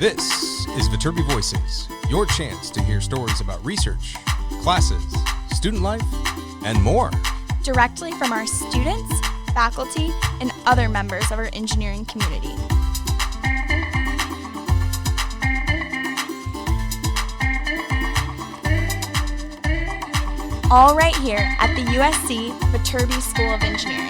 This is Viterbi Voices, your chance to hear stories about research, classes, student life, and more. Directly from our students, faculty, and other members of our engineering community. All right here at the USC Viterbi School of Engineering.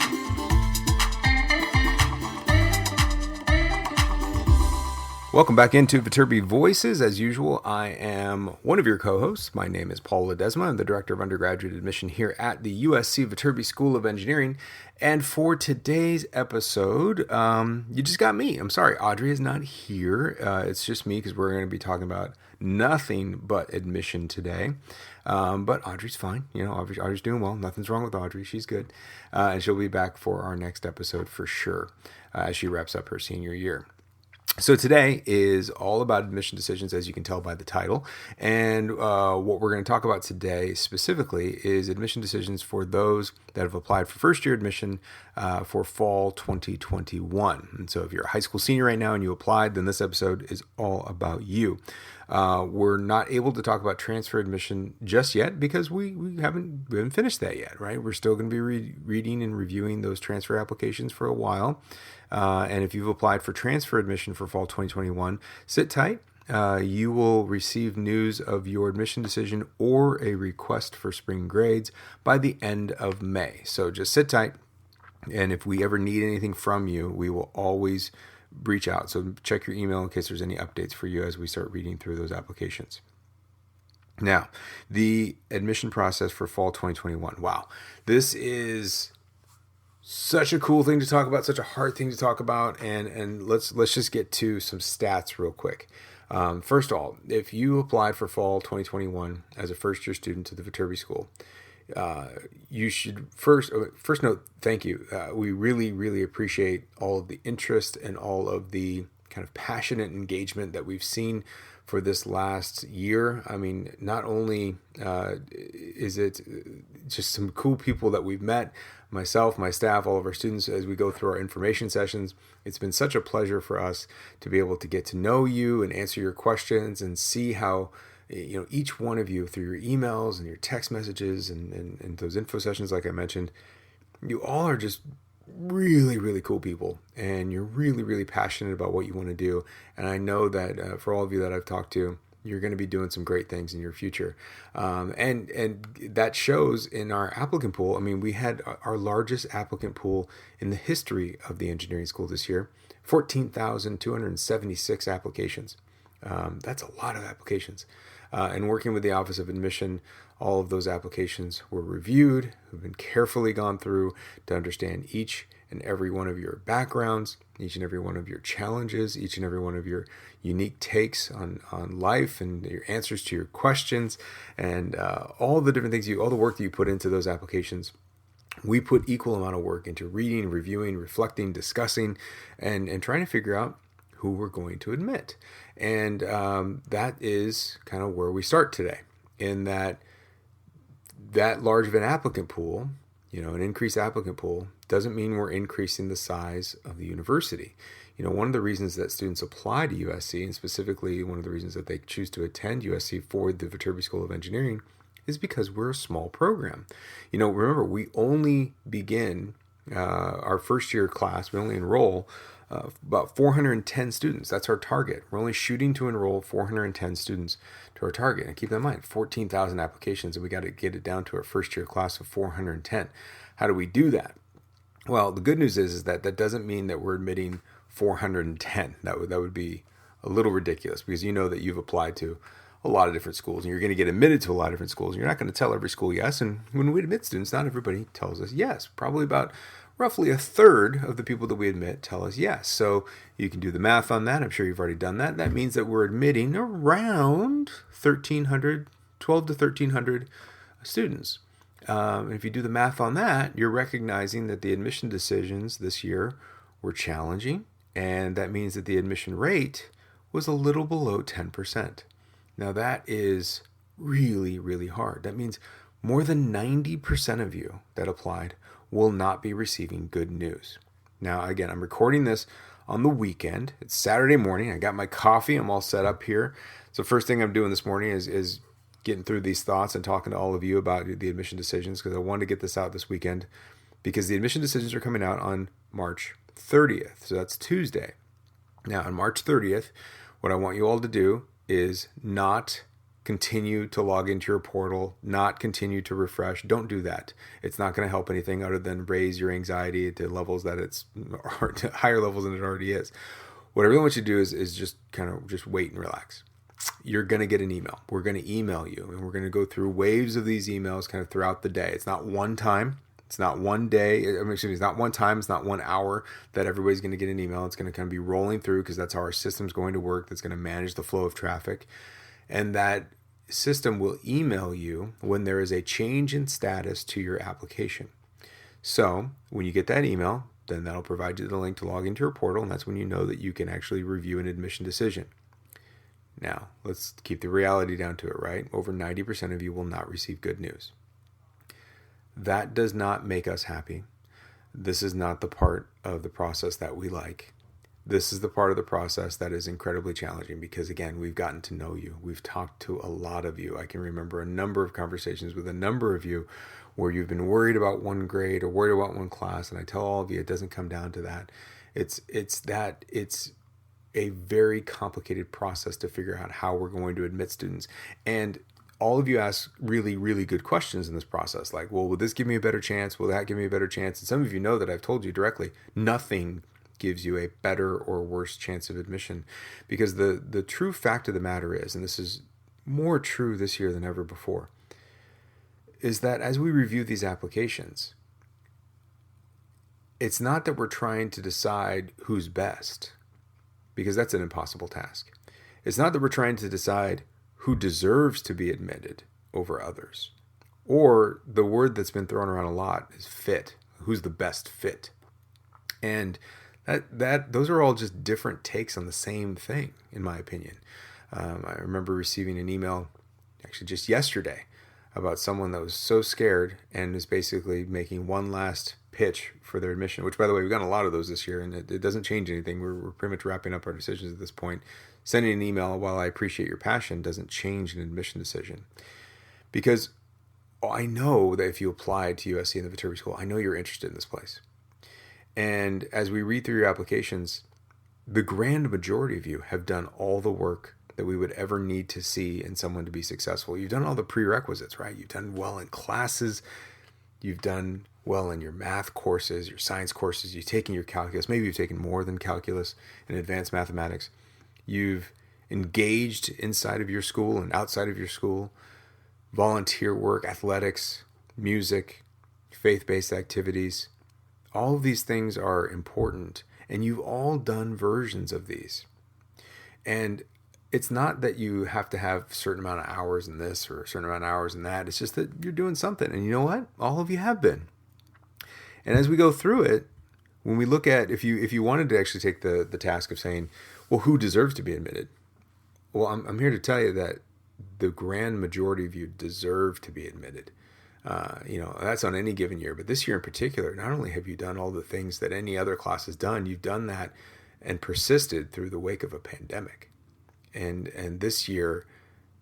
Welcome back into Viterbi Voices. As usual, I am one of your co-hosts. My name is Paul Ledesma. I'm the Director of Undergraduate Admission here at the USC Viterbi School of Engineering. And for today's episode, you just got me. I'm sorry, Audrey is not here. It's just me because we're going to be talking about nothing but admission today. But Audrey's fine. You know, Audrey's doing well. Nothing's wrong with Audrey. She's good. And she'll be back for our next episode for sure as she wraps up her senior year. So today is all about admission decisions, as you can tell by the title. And what we're going to talk about today specifically is admission decisions for those that have applied for first-year admission for fall 2021. And so if you're a high school senior right now and you applied, then this episode is all about you. We're not able to talk about transfer admission just yet because we haven't finished that yet, right? We're still going to be reading and reviewing those transfer applications for a while. And if you've applied for transfer admission for fall 2021, sit tight. You will receive news of your admission decision or a request for spring grades by the end of May. So just sit tight. And if we ever need anything from you, we will always reach out. So check your email in case there's any updates for you as we start reading through those applications. Now, the admission process for fall 2021. Wow, this is such a cool thing to talk about, such a hard thing to talk about, and let's just get to some stats real quick. First of all, if you applied for fall 2021 as a first-year student to the Viterbi School, you should first note, thank you. We really appreciate all of the interest and all of the kind of passionate engagement that we've seen for this last year. I mean, not only is it just some cool people that we've met, myself, my staff, all of our students, as we go through our information sessions, it's been such a pleasure for us to be able to get to know you and answer your questions and see how, you know, each one of you through your emails and your text messages and those info sessions, like I mentioned, you all are just really cool people, and you're really passionate about what you want to do. And I know that for all of you that I've talked to, you're going to be doing some great things in your future. And that shows in our applicant pool. I mean, we had our largest applicant pool in the history of the engineering school this year, 14,276 applications. That's a lot of applications. And working with the Office of Admission, all of those applications were reviewed, have been carefully gone through to understand each and every one of your backgrounds, each and every one of your challenges, each and every one of your unique takes on life and your answers to your questions, and all the different things all the work that you put into those applications. We put equal amount of work into reading, reviewing, reflecting, discussing, and trying to figure out who we're going to admit. And that is kind of where we start today, in that large of an applicant pool, you know, an increased applicant pool, doesn't mean we're increasing the size of the university. You know, one of the reasons that students apply to USC, and specifically one of the reasons that they choose to attend USC for the Viterbi School of Engineering, is because we're a small program. You know, remember, we only begin our first year class, we only enroll about 410 students. That's our target. We're only shooting to enroll 410 students to our target. And keep that in mind, 14,000 applications, and we got to get it down to our first year class of 410. How do we do that? Well, the good news is that doesn't mean that we're admitting 410. That would be a little ridiculous, because you know that you've applied to a lot of different schools, and you're going to get admitted to a lot of different schools. You're not going to tell every school yes. And when we admit students, not everybody tells us yes. Probably about roughly a third of the people that we admit tell us yes. So you can do the math on that. I'm sure you've already done that. That means that we're admitting around 12 to 1,300 students. And if you do the math on that, you're recognizing that the admission decisions this year were challenging, and that means that the admission rate was a little below 10%. Now that is really hard. That means more than 90% of you that applied will not be receiving good news. Now, again, I'm recording this on the weekend. It's Saturday morning. I got my coffee. I'm all set up here. So first thing I'm doing this morning is getting through these thoughts and talking to all of you about the admission decisions, because I wanted to get this out this weekend, because the admission decisions are coming out on March 30th. So that's Tuesday. Now, on March 30th, what I want you all to do is not continue to log into your portal, not continue to refresh. Don't do that. It's not going to help anything other than raise your anxiety to levels that it's to higher levels than it already is. What I really want you to do is just kind of just wait and relax. You're going to get an email. We're going to email you, and we're going to go through waves of these emails kind of throughout the day. It's not one time. It's not one day. It's not one time. It's not 1 hour that everybody's going to get an email. It's going to kind of be rolling through, because that's how our system's going to work. That's going to manage the flow of traffic. And that system will email you when there is a change in status to your application. So when you get that email, then that'll provide you the link to log into your portal, and that's when you know that you can actually review an admission decision. Now, let's keep the reality down to it, right? Over 90% of you will not receive good news. That does not make us happy. This is not the part of the process that we like. This is the part of the process that is incredibly challenging, because, again, we've gotten to know you. We've talked to a lot of you. I can remember a number of conversations with a number of you where you've been worried about one grade or worried about one class, and I tell all of you it doesn't come down to that. It's a very complicated process to figure out how we're going to admit students. And all of you ask really, really good questions in this process. Like, well, will this give me a better chance? Will that give me a better chance? And some of you know that I've told you directly, nothing gives you a better or worse chance of admission. Because the true fact of the matter is, and this is more true this year than ever before, is that as we review these applications, it's not that we're trying to decide who's best, because that's an impossible task. It's not that we're trying to decide who deserves to be admitted over others. Or the word that's been thrown around a lot is fit. Who's the best fit? And those are all just different takes on the same thing, in my opinion. I remember receiving an email actually just yesterday about someone that was so scared and is basically making one last pitch for their admission, which, by the way, we've gotten a lot of those this year, and it doesn't change anything. We're pretty much wrapping up our decisions at this point. Sending an email, while I appreciate your passion, doesn't change an admission decision. Because I know that if you applied to USC in the Viterbi School, I know you're interested in this place. And as we read through your applications, the grand majority of you have done all the work that we would ever need to see in someone to be successful. You've done all the prerequisites, right? You've done well in classes. You've done well in your math courses, your science courses. You've taken your calculus. Maybe you've taken more than calculus in advanced mathematics. You've engaged inside of your school and outside of your school, volunteer work, athletics, music, faith-based activities. All of these things are important, and you've all done versions of these. And it's not that you have to have a certain amount of hours in this or a certain amount of hours in that. It's just that you're doing something. And you know what? All of you have been. And as we go through it, when we look at, if you wanted to actually take the task of saying, well, who deserves to be admitted? Well, I'm here to tell you that the grand majority of you deserve to be admitted. That's on any given year. But this year in particular, not only have you done all the things that any other class has done, you've done that and persisted through the wake of a pandemic. And this year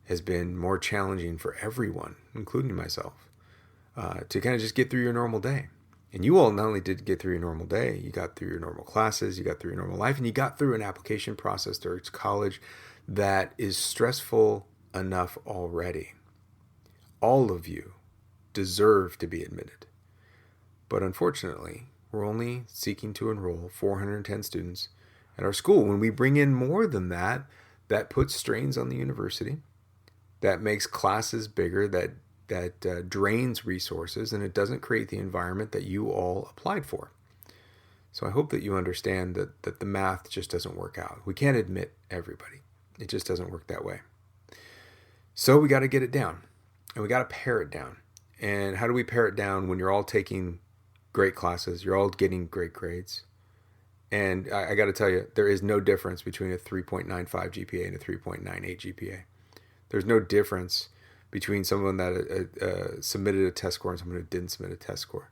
has been more challenging for everyone, including myself, to kind of just get through your normal day. And you all not only did get through your normal day, you got through your normal classes, you got through your normal life, and you got through an application process towards college that is stressful enough already. All of you deserve to be admitted. But unfortunately, we're only seeking to enroll 410 students at our school. When we bring in more than that, that puts strains on the university, that makes classes bigger, that drains resources, and it doesn't create the environment that you all applied for. So I hope that you understand that the math just doesn't work out. We can't admit everybody. It just doesn't work that way. So we got to get it down, and we got to pare it down. And how do we pare it down when you're all taking great classes, you're all getting great grades? And I got to tell you, there is no difference between a 3.95 GPA and a 3.98 GPA. There's no difference between someone that submitted a test score and someone who didn't submit a test score.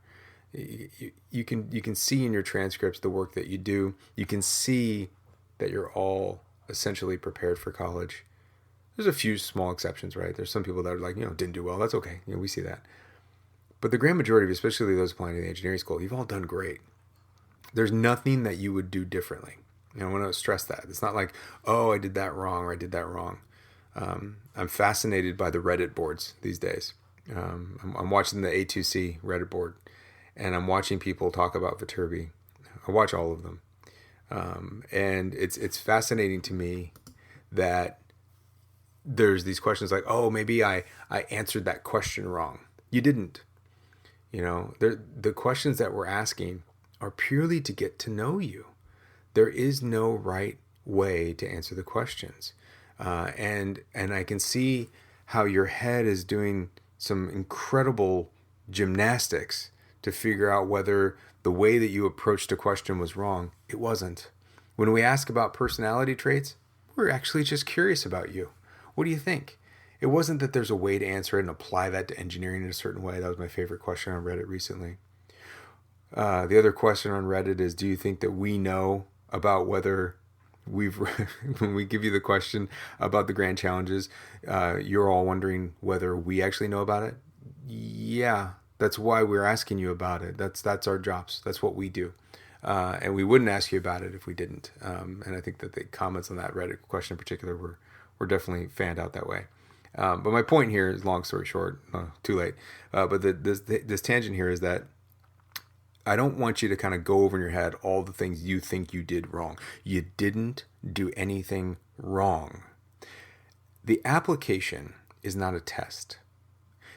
You can see in your transcripts the work that you do. You can see that you're all essentially prepared for college. There's a few small exceptions, right? There's some people that are like, didn't do well. That's okay. We see that. But the grand majority, especially those applying to the engineering school, you've all done great. There's nothing that you would do differently. I want to stress that. It's not like, oh, I did that wrong or I did that wrong. I'm fascinated by the Reddit boards these days. I'm watching the A2C Reddit board, and I'm watching people talk about Viterbi. I watch all of them. And it's fascinating to me that there's these questions like, oh, maybe I answered that question wrong. You didn't. The questions that we're asking are purely to get to know you. There is no right way to answer the questions. And I can see how your head is doing some incredible gymnastics to figure out whether the way that you approached a question was wrong. It wasn't. When we ask about personality traits, we're actually just curious about you. What do you think? It wasn't that there's a way to answer it and apply that to engineering in a certain way. That was my favorite question on Reddit recently. The other question on Reddit is, do you think that we know about whether when we give you the question about the grand challenges, you're all wondering whether we actually know about it? Yeah, that's why we're asking you about it. That's our jobs. That's what we do. And we wouldn't ask you about it if we didn't. And I think that the comments on that Reddit question in particular were definitely fanned out that way. But my point here is, long story short, too late. But this tangent here is that I don't want you to kind of go over in your head all the things you think you did wrong. You didn't do anything wrong. The application is not a test.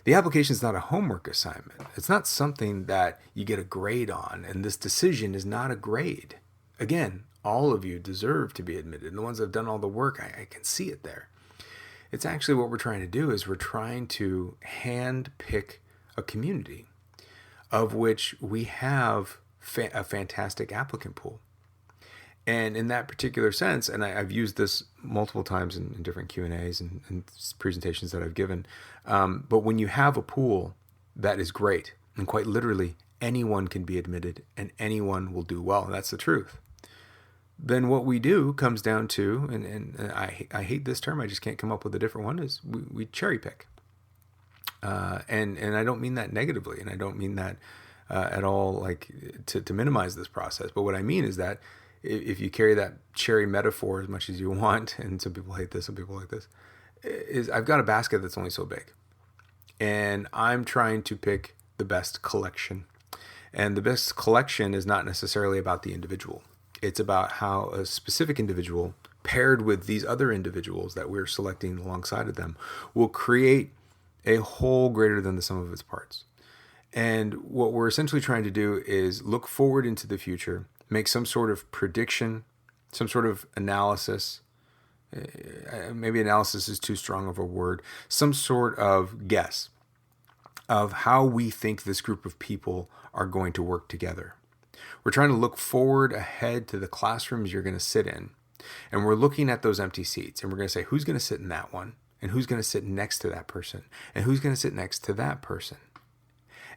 The application is not a homework assignment. It's not something that you get a grade on, and this decision is not a grade. Again, all of you deserve to be admitted. And the ones that have done all the work, I can see it there. It's actually what we're trying to do is we're trying to hand pick a community of which we have a fantastic applicant pool. And in that particular sense, and I've used this multiple times in different Q&As and presentations that I've given, but when you have a pool that is great, and quite literally anyone can be admitted and anyone will do well, and that's the truth, then what we do comes down to, and I hate this term, I just can't come up with a different one, is we cherry pick. And I don't mean that negatively, and I don't mean that at all like to minimize this process. But what I mean is that if you carry that cherry metaphor as much as you want, and some people hate this, some people like this, is I've got a basket that's only so big, and I'm trying to pick the best collection. And the best collection is not necessarily about the individual. It's about how a specific individual paired with these other individuals that we're selecting alongside of them will create a whole greater than the sum of its parts. And what we're essentially trying to do is look forward into the future, make some sort of prediction, some sort of analysis. Maybe analysis is too strong of a word. Some sort of guess of how we think this group of people are going to work together. We're trying to look forward ahead to the classrooms you're going to sit in. And we're looking at those empty seats, and we're going to say, who's going to sit in that one? And who's going to sit next to that person? And who's going to sit next to that person?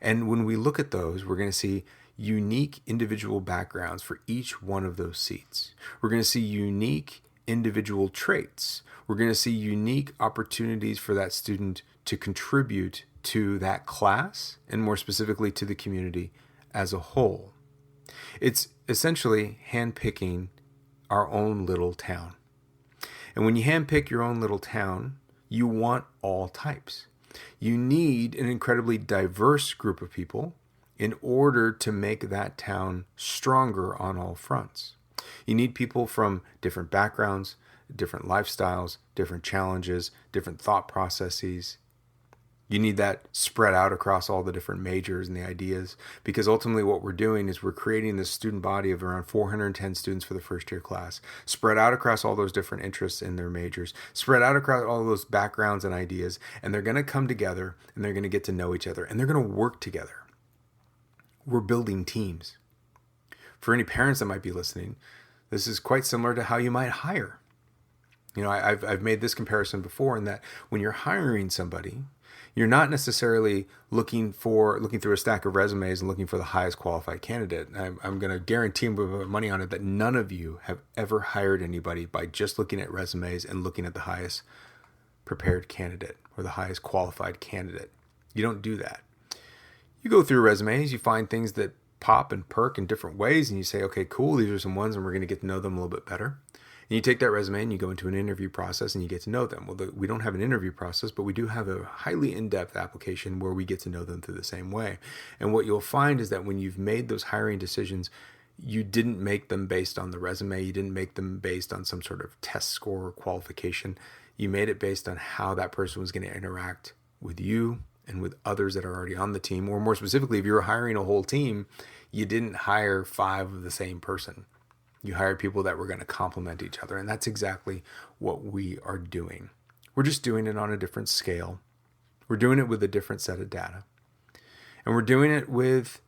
And when we look at those, we're going to see unique individual backgrounds for each one of those seats. We're going to see unique individual traits. We're going to see unique opportunities for that student to contribute to that class, and more specifically to the community as a whole. It's essentially handpicking our own little town. And when you handpick your own little town, you want all types. You need an incredibly diverse group of people in order to make that town stronger on all fronts. You need people from different backgrounds, different lifestyles, different challenges, different thought processes. You need that spread out across all the different majors and the ideas, because ultimately what we're doing is we're creating this student body of around 410 students for the first year class, spread out across all those different interests in their majors, spread out across all those backgrounds and ideas, and they're going to come together and they're going to get to know each other and they're going to work together. We're building teams. For any parents that might be listening, this is quite similar to how you might hire. I've made this comparison before in that when you're hiring somebody, You're not necessarily looking through a stack of resumes and looking for the highest qualified candidate. I'm going to guarantee money on it that none of you have ever hired anybody by just looking at resumes and looking at the highest prepared candidate or the highest qualified candidate. You don't do that. You go through resumes, you find things that pop and perk in different ways, and you say, okay, cool, these are some ones, and we're going to get to know them a little bit better. And you take that resume and you go into an interview process and you get to know them. Well, we don't have an interview process, but we do have a highly in-depth application where we get to know them through the same way. And what you'll find is that when you've made those hiring decisions, you didn't make them based on the resume. You didn't make them based on some sort of test score or qualification. You made it based on how that person was going to interact with you and with others that are already on the team. Or more specifically, if you were hiring a whole team, you didn't hire 5 of the same person. You hired people that were going to complement each other. And that's exactly what we are doing. We're just doing it on a different scale. We're doing it with a different set of data. And we're doing it with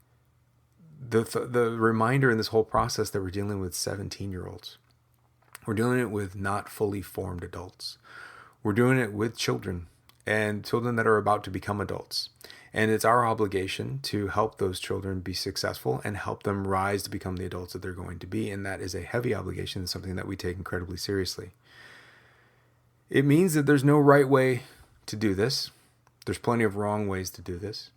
the reminder in this whole process that we're dealing with 17-year-olds. We're doing it with not fully formed adults. We're doing it with children and children that are about to become adults. And it's our obligation to help those children be successful and help them rise to become the adults that they're going to be. And that is a heavy obligation and something that we take incredibly seriously. It means that there's no right way to do this. There's plenty of wrong ways to do this.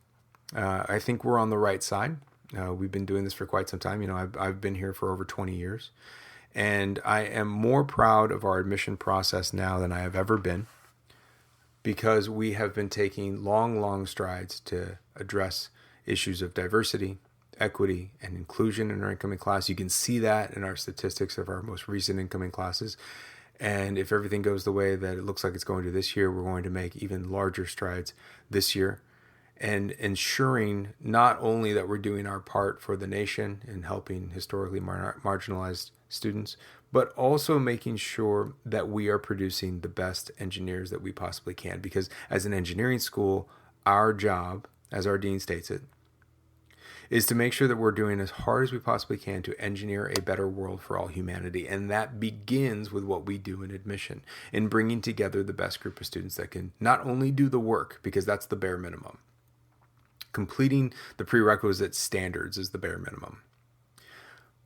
I think we're on the right side. We've been doing this for quite some time. I've been here for over 20 years. And I am more proud of our admission process now than I have ever been, because we have been taking long strides to address issues of diversity, equity, and inclusion in our incoming class. You can see that in our statistics of our most recent incoming classes. And if everything goes the way that it looks like it's going to this year, we're going to make even larger strides this year. And ensuring not only that we're doing our part for the nation in helping historically marginalized students, but also making sure that we are producing the best engineers that we possibly can. Because as an engineering school, our job, as our dean states it, is to make sure that we're doing as hard as we possibly can to engineer a better world for all humanity. And that begins with what we do in admission, in bringing together the best group of students that can not only do the work, because that's the bare minimum. Completing the prerequisite standards is the bare minimum.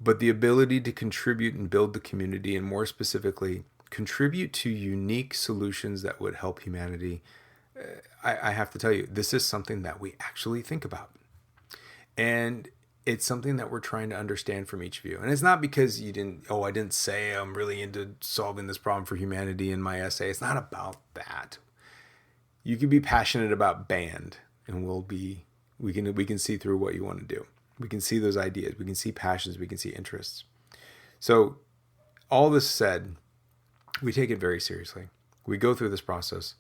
But the ability to contribute and build the community, and more specifically, contribute to unique solutions that would help humanity, I have to tell you, this is something that we actually think about. And it's something that we're trying to understand from each of you. And it's not because I didn't say I'm really into solving this problem for humanity in my essay. It's not about that. You can be passionate about band, and we can see through what you want to do. We can see those ideas. We can see passions. We can see interests. So all this said, we take it very seriously. We go through this process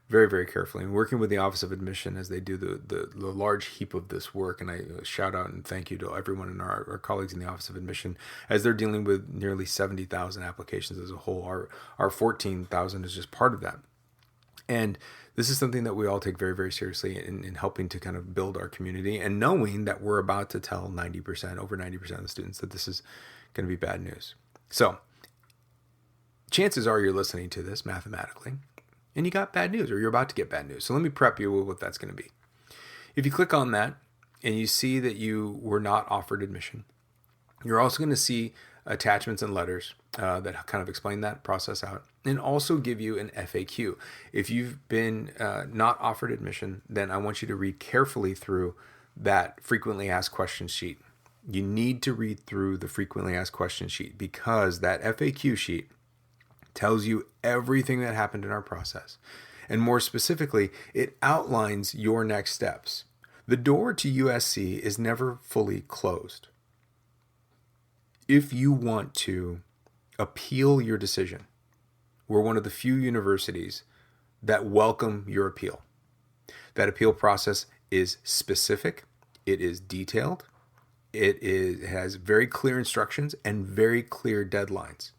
very, very carefully, and working with the Office of Admission as they do the large heap of this work. And I shout out and thank you to everyone in our colleagues in the Office of Admission as they're dealing with nearly 70,000 applications as a whole. Our 14,000 is just part of that. And this is something that we all take very, very seriously in helping to kind of build our community, and knowing that we're about to tell over 90% of the students that this is going to be bad news. So chances are you're listening to this mathematically and you got bad news, or you're about to get bad news. So let me prep you with what that's going to be. If you click on that and you see that you were not offered admission, you're also going to see attachments and letters that kind of explain that process out, and also give you an FAQ. If you've been not offered admission, then I want you to read carefully through that frequently asked questions sheet. You need to read through the frequently asked questions sheet, because that FAQ sheet tells you everything that happened in our process. And more specifically, it outlines your next steps. The door to USC is never fully closed. If you want to appeal your decision, we're one of the few universities that welcome your appeal. That appeal process is specific, it is detailed, it has very clear instructions and very clear deadlines.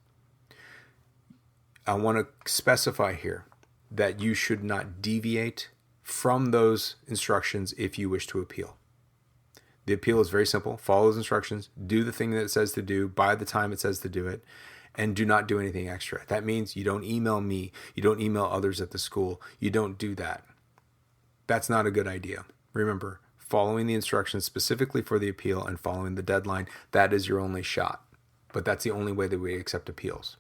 I want to specify here that you should not deviate from those instructions if you wish to appeal. The appeal is very simple. Follow those instructions, do the thing that it says to do by the time it says to do it, and do not do anything extra. That means you don't email me, you don't email others at the school, you don't do that. That's not a good idea. Remember, following the instructions specifically for the appeal and following the deadline, that is your only shot. But that's the only way that we accept appeals.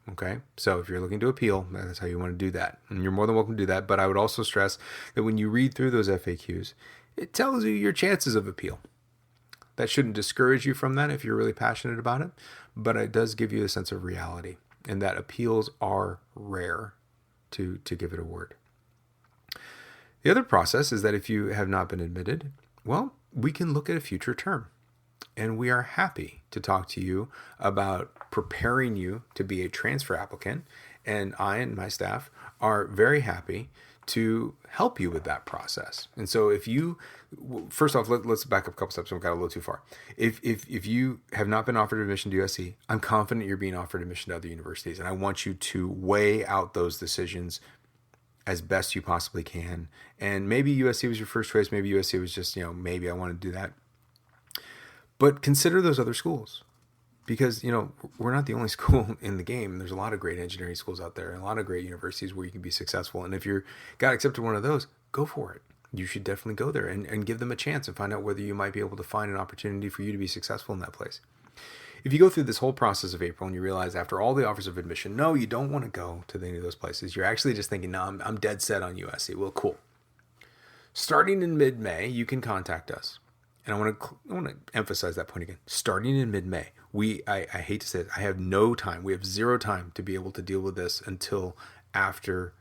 Okay, so if you're looking to appeal, that's how you want to do that. And you're more than welcome to do that. But I would also stress that when you read through those FAQs, it tells you your chances of appeal. That shouldn't discourage you from that if you're really passionate about it, but it does give you a sense of reality, and that appeals are rare, to give it a word. The other process is that if you have not been admitted, well, we can look at a future term. And we are happy to talk to you about preparing you to be a transfer applicant. And I and my staff are very happy to help you with that process. And so if you, first off, let's back up a couple steps. We got a little too far. If you have not been offered admission to USC, I'm confident you're being offered admission to other universities. And I want you to weigh out those decisions as best you possibly can. And maybe USC was your first choice. Maybe USC was just, maybe I want to do that. But consider those other schools, because, we're not the only school in the game. There's a lot of great engineering schools out there and a lot of great universities where you can be successful. And if you got accepted to one of those, go for it. You should definitely go there and give them a chance and find out whether you might be able to find an opportunity for you to be successful in that place. If you go through this whole process of April and you realize after all the offers of admission, no, you don't want to go to any of those places. You're actually just thinking, no, I'm dead set on USC. Well, cool. Starting in mid-May, you can contact us. And I want to emphasize that point again. Starting in mid-May, I hate to say it, I have no time. We have zero time to be able to deal with this until after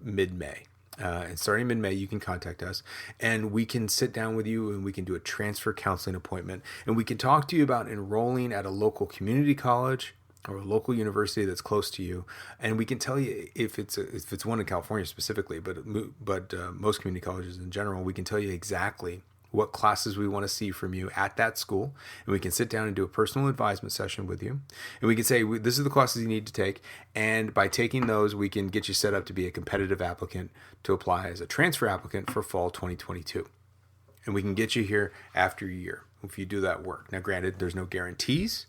mid-May. And starting mid-May, you can contact us, and we can sit down with you, and we can do a transfer counseling appointment, and we can talk to you about enrolling at a local community college or a local university that's close to you, and we can tell you if it's one in California specifically, but most community colleges in general, we can tell you exactly what classes we want to see from you at that school. And we can sit down and do a personal advisement session with you. And we can say, this is the classes you need to take. And by taking those, we can get you set up to be a competitive applicant to apply as a transfer applicant for fall 2022. And we can get you here after a year if you do that work. Now, granted, there's no guarantees.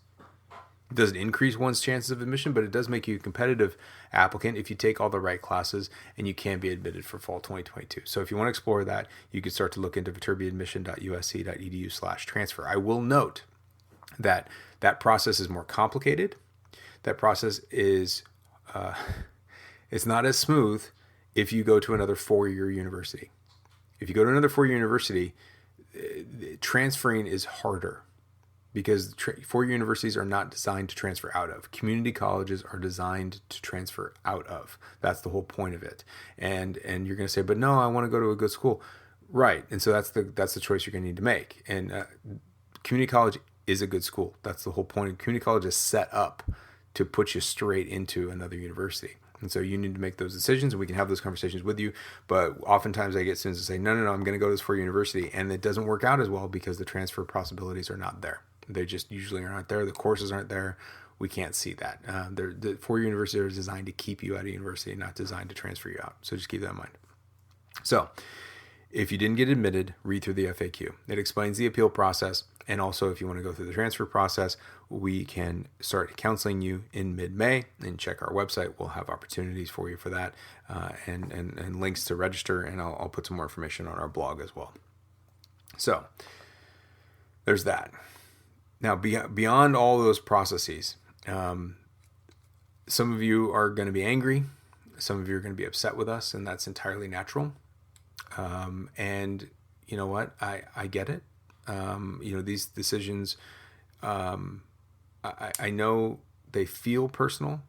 It doesn't increase one's chances of admission, but it does make you a competitive applicant if you take all the right classes, and you can be admitted for fall 2022. So if you want to explore that, you can start to look into viterbiadmission.usc.edu/transfer. I will note that process is more complicated. That process is it's not as smooth if you go to another four-year university. If you go to another four-year university, transferring is harder, because four-year universities are not designed to transfer out of. Community colleges are designed to transfer out of. That's the whole point of it. And you're going to say, but no, I want to go to a good school. Right. And so that's the choice you're going to need to make. And community college is a good school. That's the whole point. Community college is set up to put you straight into another university. And so you need to make those decisions, and we can have those conversations with you. But oftentimes I get students to say, no, I'm going to go to this four-year university. And it doesn't work out as well because the transfer possibilities are not there. They just usually aren't there. The courses aren't there. We can't see that. The four-year universities are designed to keep you at a university, not designed to transfer you out. So just keep that in mind. So if you didn't get admitted, read through the FAQ. It explains the appeal process. And also, if you want to go through the transfer process, we can start counseling you in mid-May, and check our website. We'll have opportunities for you for that, and links to register. And I'll put some more information on our blog as well. So there's that. Now, beyond all those processes, some of you are going to be angry. Some of you are going to be upset with us, and that's entirely natural. And you know what? I get it. These decisions, I know they feel personal,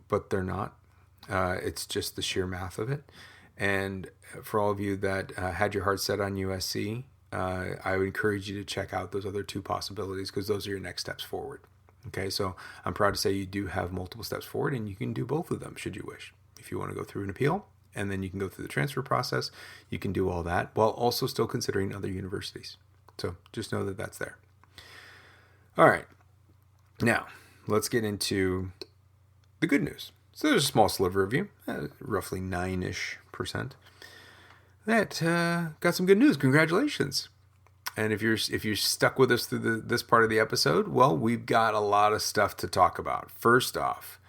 but they're not. It's just the sheer math of it. And for all of you that had your heart set on USC, I would encourage you to check out those other two possibilities, because those are your next steps forward. Okay, so I'm proud to say you do have multiple steps forward, and you can do both of them should you wish. If you want to go through an appeal, and then you can go through the transfer process, you can do all that while also still considering other universities. So just know that that's there. All right, now let's get into the good news. So there's a small sliver of you, roughly 9-ish%. That got some good news. Congratulations. And if you're stuck with us through this part of the episode, well, we've got a lot of stuff to talk about. First off,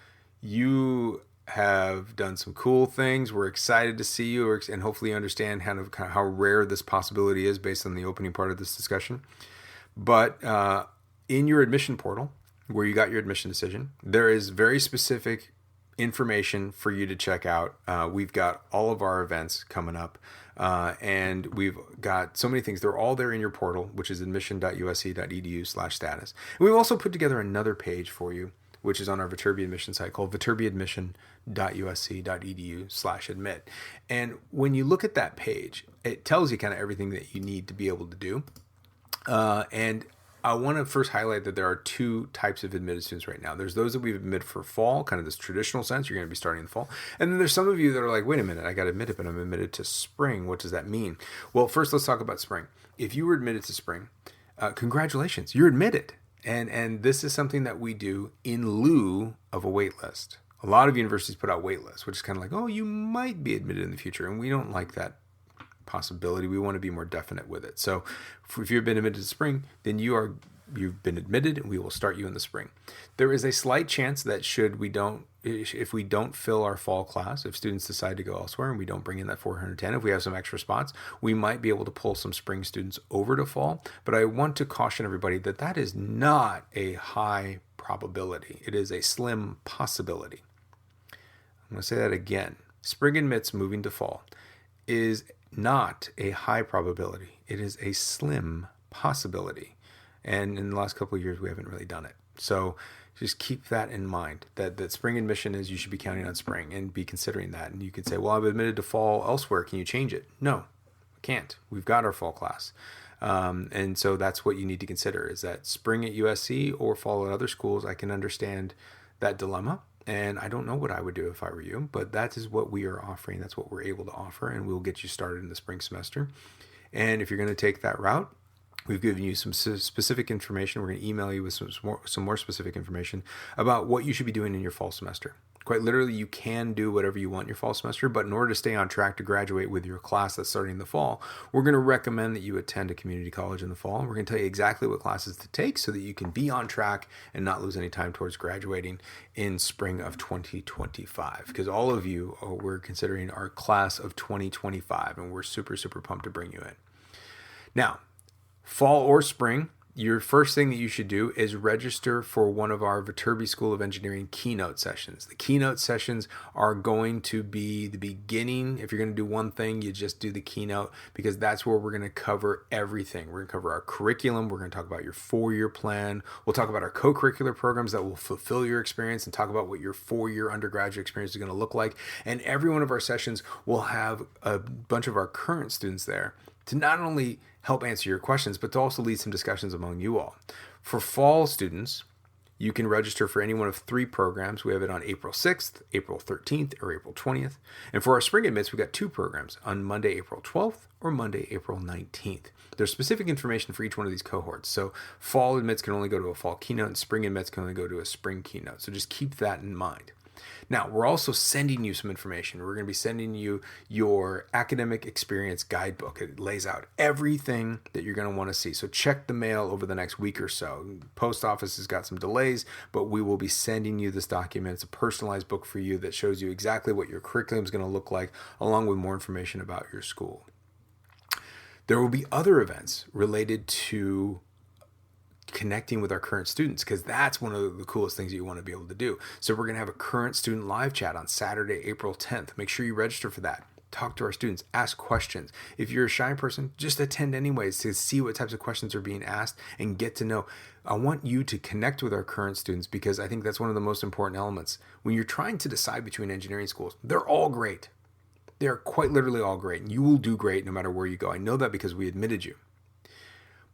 you have done some cool things. We're excited to see you, and hopefully you understand kind of how rare this possibility is based on the opening part of this discussion. But in your admission portal, where you got your admission decision, there is very specific information for you to check out. We've got all of our events coming up, and we've got so many things. They're all there in your portal, which is admission.usc.edu/status. And we've also put together another page for you, which is on our Viterbi admission site, called viterbiadmission.usc.edu/admit. And when you look at that page, it tells you kind of everything that you need to be able to do. And I want to first highlight that there are two types of admitted students right now. There's those that we've admitted for fall, kind of this traditional sense, you're going to be starting in the fall. And then there's some of you that are like, wait a minute, I got admitted, but I'm admitted to spring. What does that mean? Well, first let's talk about spring. If you were admitted to spring, congratulations, you're admitted. And this is something that we do in lieu of a wait list. A lot of universities put out wait lists, which is kind of like, oh, you might be admitted in the future. And we don't like that possibility. We want to be more definite with it. So if you've been admitted to spring, then you've been admitted, and we will start you in the spring. There is a slight chance that if we don't fill our fall class, if students decide to go elsewhere and we don't bring in that 410, if we have some extra spots, we might be able to pull some spring students over to fall. But I want to caution everybody that that is not a high probability. It is a slim possibility. I'm going to say that again. Spring admits moving to fall is not a high probability. It is a slim possibility. And in the last couple of years, we haven't really done it. So just keep that in mind, that spring admission is, you should be counting on spring and be considering that. And you could say, well, I've admitted to fall elsewhere. Can you change it? No, I can't. We've got our fall class. And so that's what you need to consider, is that spring at USC or fall at other schools. I can understand that dilemma. And I don't know what I would do if I were you, but that is what we are offering. That's what we're able to offer, and we'll get you started in the spring semester. And if you're going to take that route, we've given you some specific information. We're going to email you with some more specific information about what you should be doing in your fall semester. Quite literally, you can do whatever you want in your fall semester, but in order to stay on track to graduate with your class that's starting in the fall, we're going to recommend that you attend a community college in the fall. We're going to tell you exactly what classes to take so that you can be on track and not lose any time towards graduating in spring of 2025. Because all of you, we're considering our class of 2025, and we're super, super pumped to bring you in. Now, fall or spring, your first thing that you should do is register for one of our Viterbi School of Engineering keynote sessions. The keynote sessions are going to be the beginning. If you're going to do one thing, you just do the keynote, because that's where we're going to cover everything. We're going to cover our curriculum. We're going to talk about your 4-year plan. We'll talk about our co-curricular programs that will fulfill your experience, and talk about what your 4-year undergraduate experience is going to look like. And every one of our sessions will have a bunch of our current students there to not only help answer your questions, but to also lead some discussions among you all. For fall students, you can register for any one of 3 programs. We have it on April 6th, April 13th, or April 20th. And for our spring admits, we've got 2 programs on Monday, April 12th, or Monday, April 19th. There's specific information for each one of these cohorts. So fall admits can only go to a fall keynote, and spring admits can only go to a spring keynote. So just keep that in mind. Now, we're also sending you some information. We're going to be sending you your academic experience guidebook. It lays out everything that you're going to want to see. So check the mail over the next week or so. Post office has got some delays, but we will be sending you this document. It's a personalized book for you that shows you exactly what your curriculum is going to look like, along with more information about your school. There will be other events related to connecting with our current students, because that's one of the coolest things that you want to be able to do. So we're going to have a current student live chat on Saturday, April 10th. Make sure you register for that. Talk to our students, ask questions. If you're a shy person, just attend anyways to see what types of questions are being asked and get to know. I want you to connect with our current students, because I think that's one of the most important elements. When you're trying to decide between engineering schools, they're all great. They're quite literally all great, and you will do great no matter where you go. I know that because we admitted you.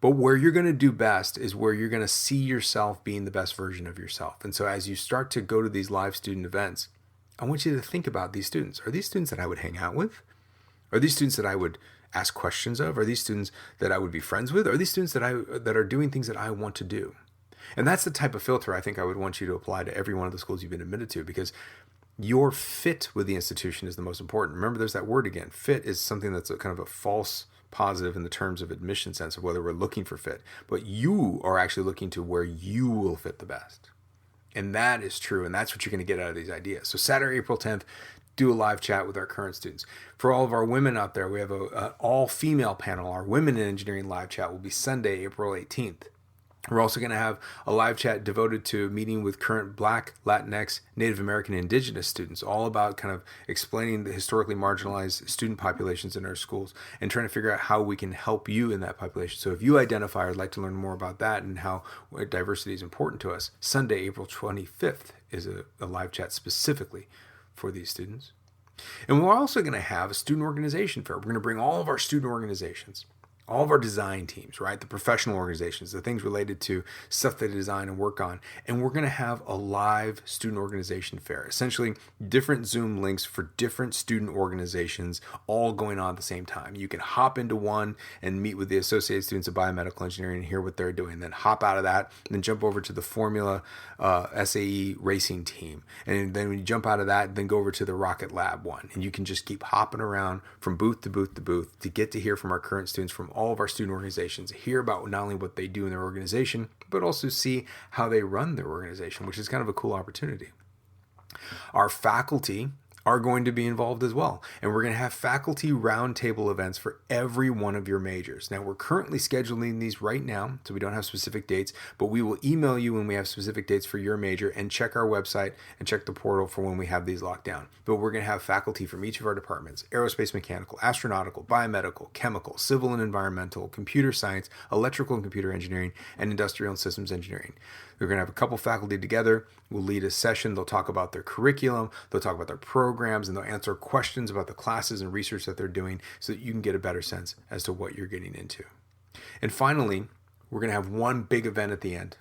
But where you're going to do best is where you're going to see yourself being the best version of yourself. And so as you start to go to these live student events, I want you to think about these students. Are these students that I would hang out with? Are these students that I would ask questions of? Are these students that I would be friends with? Are these students that are doing things that I want to do? And that's the type of filter I think I would want you to apply to every one of the schools you've been admitted to, because your fit with the institution is the most important. Remember, there's that word again. Fit is something that's a kind of a false positive in the terms of admission sense of whether we're looking for fit, but you are actually looking to where you will fit the best. And that is true. And that's what you're going to get out of these ideas. So Saturday, April 10th, do a live chat with our current students. For all of our women out there, we have an all-female panel. Our Women in Engineering live chat will be Sunday, April 18th. We're also going to have a live chat devoted to meeting with current Black, Latinx, Native American, and Indigenous students, all about kind of explaining the historically marginalized student populations in our schools and trying to figure out how we can help you in that population. So if you identify or would like to learn more about that and how diversity is important to us, Sunday, April 25th is a live chat specifically for these students. And we're also going to have a student organization fair. We're going to bring all of our student organizations, all of our design teams, right? The professional organizations, the things related to stuff they design and work on. And we're going to have a live student organization fair, essentially different Zoom links for different student organizations all going on at the same time. You can hop into one and meet with the Associated Students of Biomedical Engineering and hear what they're doing, then hop out of that and then jump over to the Formula SAE racing team. And then when you jump out of that, then go over to the Rocket Lab one. And you can just keep hopping around from booth to booth to booth to get to hear from our current students from all of our student organizations, hear about not only what they do in their organization, but also see how they run their organization, which is kind of a cool opportunity. Our faculty are going to be involved as well. And we're going to have faculty roundtable events for every one of your majors. Now, we're currently scheduling these right now, so we don't have specific dates, but we will email you when we have specific dates for your major, and check our website and check the portal for when we have these locked down. But we're going to have faculty from each of our departments: aerospace mechanical, astronautical, biomedical, chemical, civil and environmental, computer science, electrical and computer engineering, and industrial and systems engineering. We're going to have a couple faculty together. We'll lead a session. They'll talk about their curriculum. They'll talk about their programs, and they'll answer questions about the classes and research that they're doing so that you can get a better sense as to what you're getting into. And finally, we're going to have one big event at the end,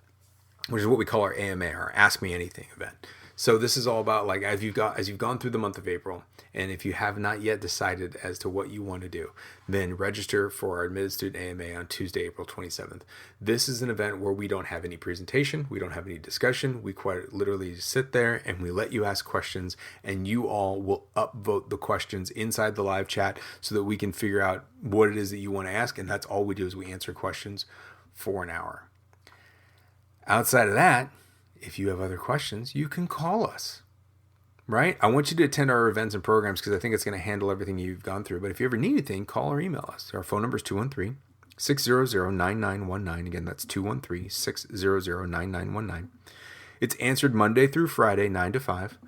which is what we call our AMA, our Ask Me Anything event. So this is all about, like, as you've gone through the month of April, and if you have not yet decided as to what you want to do, then register for our Admitted Student AMA on Tuesday, April 27th. This is an event where we don't have any presentation, we don't have any discussion. We quite literally sit there and we let you ask questions, and you all will upvote the questions inside the live chat so that we can figure out what it is that you want to ask, and that's all we do is we answer questions for an hour. Outside of that, if you have other questions, you can call us, right? I want you to attend our events and programs because I think it's going to handle everything you've gone through. But if you ever need anything, call or email us. Our phone number is 213-600-9919. Again, that's 213-600-9919. It's answered Monday through Friday, 9 to 5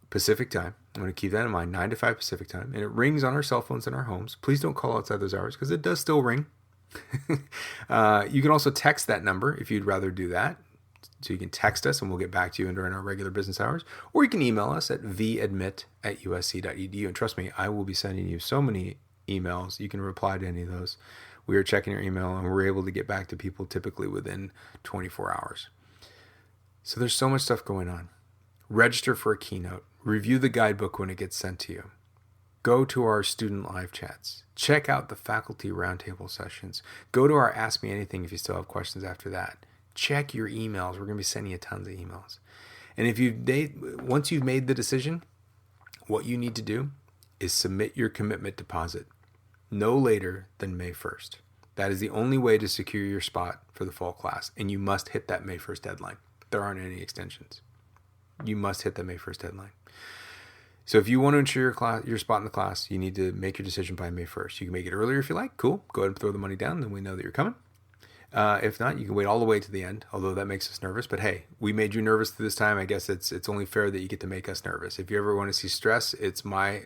Pacific time. I'm going to keep that in mind, 9 to 5 Pacific time. And it rings on our cell phones in our homes. Please don't call outside those hours because it does still ring. You can also text that number if you'd rather do that. So you can text us and we'll get back to you during our regular business hours. Or you can email us at vadmit@usc.edu. And trust me, I will be sending you so many emails. You can reply to any of those. We are checking your email and we're able to get back to people typically within 24 hours. So there's so much stuff going on. Register for a keynote. Review the guidebook when it gets sent to you. Go to our student live chats. Check out the faculty roundtable sessions. Go to our Ask Me Anything if you still have questions after that. Check your emails. We're going to be sending you tons of emails. And once you've made the decision, what you need to do is submit your commitment deposit no later than May 1st. That is the only way to secure your spot for the fall class. And you must hit that May 1st deadline. There aren't any extensions. You must hit that May 1st deadline. So if you want to ensure your spot in the class, you need to make your decision by May 1st. You can make it earlier if you like. Cool. Go ahead and throw the money down. Then we know that you're coming. If not, you can wait all the way to the end, although that makes us nervous. But hey, we made you nervous this time. I guess it's only fair that you get to make us nervous. If you ever want to see stress, it's my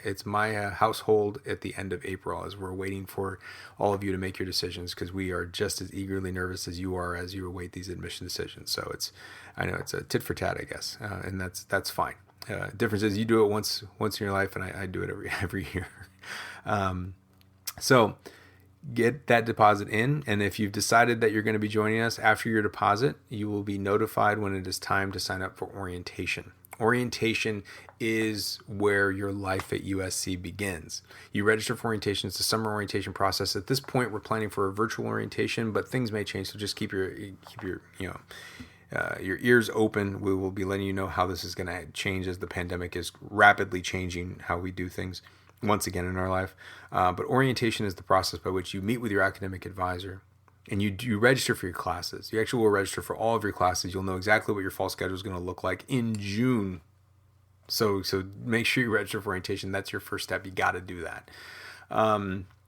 household at the end of April as we're waiting for all of you to make your decisions, because we are just as eagerly nervous as you are as you await these admission decisions. So I know it's a tit for tat, I guess, and that's fine. Difference is you do it once in your life, and I do it every year. So get that deposit in, and if you've decided that you're going to be joining us after your deposit, you will be notified when it is time to sign up for orientation. Orientation is where your life at USC begins. You register for orientation. It's a summer orientation process. At this point, we're planning for a virtual orientation, but things may change, so just keep your ears open. We will be letting you know how this is going to change as the pandemic is rapidly changing how we do things once again in our life. But orientation is the process by which you meet with your academic advisor and you register for your classes. You actually will register for all of your classes. You'll know exactly what your fall schedule is going to look like in June. So make sure you register for orientation. That's your first step. You got to do that.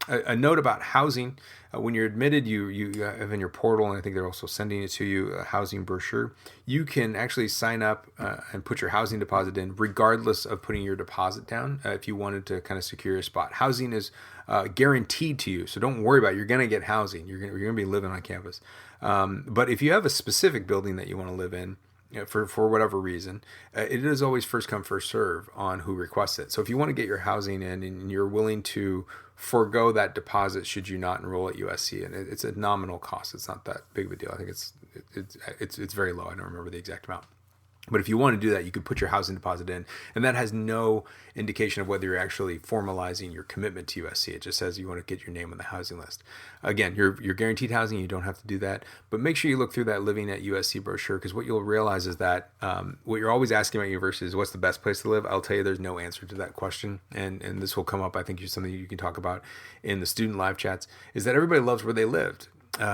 A note about housing: when you're admitted, you have in your portal, and I think they're also sending it to you, a housing brochure. You can actually sign up and put your housing deposit in, regardless of putting your deposit down. If you wanted to kind of secure a spot, housing is guaranteed to you, so don't worry about it. You're going to get housing. You're going to be living on campus. But if you have a specific building that you want to live in, for whatever reason, it is always first come, first serve on who requests it. So if you want to get your housing in and you're willing to forego that deposit should you not enroll at USC, and it's a nominal cost. It's not that big of a deal. I think it's very low. I don't remember the exact amount. But if you want to do that, you could put your housing deposit in, and that has no indication of whether you're actually formalizing your commitment to USC. It just says you want to get your name on the housing list. Again, you're guaranteed housing. You don't have to do that, but make sure you look through that Living at USC brochure, because what you'll realize is that what you're always asking about university is what's the best place to live. I'll tell you, there's no answer to that question, and this will come up. I think it's something you can talk about in the student live chats. Is that everybody loves where they lived.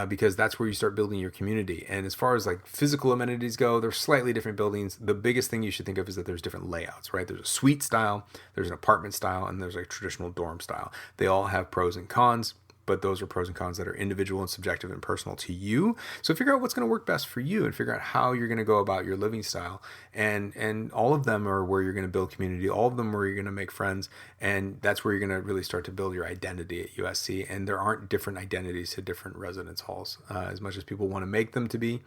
Because that's where you start building your community. And as far as like physical amenities go, they're slightly different buildings. The biggest thing you should think of is that there's different layouts, right? There's a suite style, there's an apartment style, and there's a traditional dorm style. They all have pros and cons, but those are pros and cons that are individual and subjective and personal to you. So figure out what's going to work best for you and figure out how you're going to go about your living style. And all of them are where you're going to build community. All of them are where you're going to make friends. And that's where you're going to really start to build your identity at USC. And there aren't different identities to different residence halls, as much as people want to make them to be.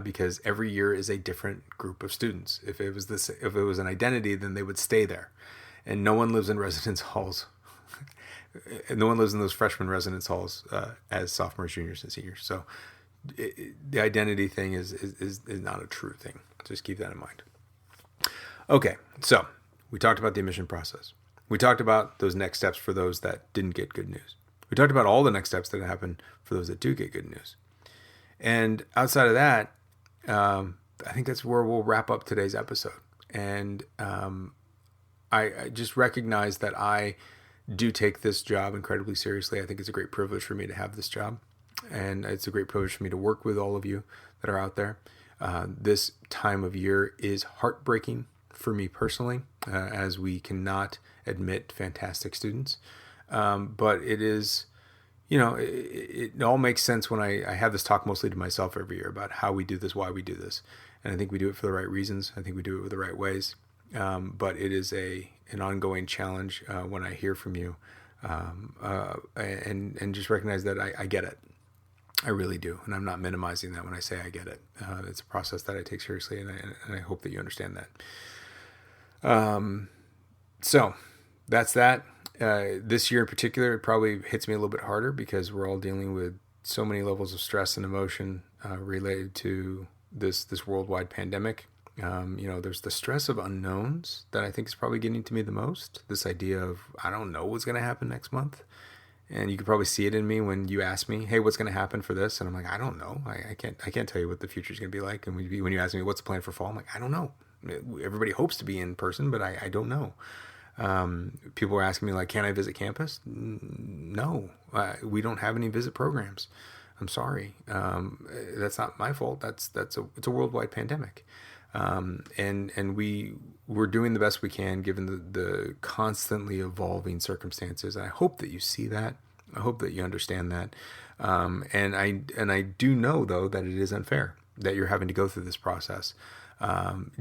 Because every year is a different group of students. If it was an identity, then they would stay there. And no one lives in residence halls. No one lives in those freshman residence halls as sophomores, juniors, and seniors. So the identity thing is not a true thing. Just keep that in mind. Okay, so we talked about the admission process. We talked about those next steps for those that didn't get good news. We talked about all the next steps that happen for those that do get good news. And outside of that, I think that's where we'll wrap up today's episode. And I just recognize that I do take this job incredibly seriously. I think it's a great privilege for me to have this job. And it's a great privilege for me to work with all of you that are out there. This time of year is heartbreaking for me personally, as we cannot admit fantastic students. But it is, it all makes sense when I have this talk mostly to myself every year about how we do this, why we do this. And I think we do it for the right reasons. I think we do it with the right ways. But it is an ongoing challenge when I hear from you, and just recognize that I get it. I really do, and I'm not minimizing that when I say I get it. It's a process that I take seriously, and I hope that you understand that. So that's that. This year in particular, it probably hits me a little bit harder because we're all dealing with so many levels of stress and emotion related to this worldwide pandemic. There's the stress of unknowns that I think is probably getting to me the most. This idea of, I don't know what's going to happen next month. And you could probably see it in me when you ask me, hey, what's going to happen for this? And I'm like, I don't know. I can't tell you what the future is going to be like. And when you ask me, what's the plan for fall? I'm like, I don't know. Everybody hopes to be in person, but I don't know. People were asking me like, can I visit campus? No, we don't have any visit programs. I'm sorry. That's not my fault. It's a worldwide pandemic. And we're doing the best we can given the constantly evolving circumstances. And I hope that you see that. I hope that you understand that. And I do know though that it is unfair that you're having to go through this process,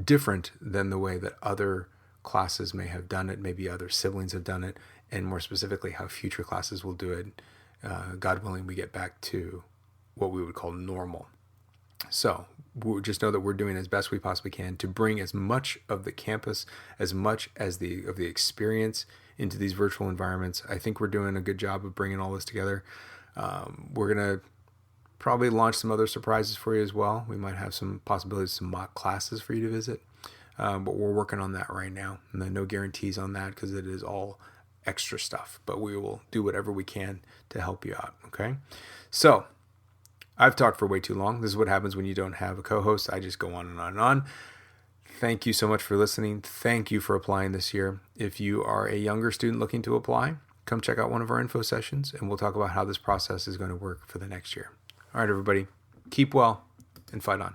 different than the way that other classes may have done it. Maybe other siblings have done it, and more specifically how future classes will do it. God willing, we get back to what we would call normal. So we'll just know that we're doing as best we possibly can to bring as much of the campus, as much as the experience into these virtual environments. I think we're doing a good job of bringing all this together. We're going to probably launch some other surprises for you as well. We might have some possibilities, some mock classes for you to visit. But we're working on that right now. And then no guarantees on that because it is all extra stuff. But we will do whatever we can to help you out. Okay? So I've talked for way too long. This is what happens when you don't have a co-host. I just go on and on and on. Thank you so much for listening. Thank you for applying this year. If you are a younger student looking to apply, come check out one of our info sessions and we'll talk about how this process is going to work for the next year. All right, everybody, keep well and fight on.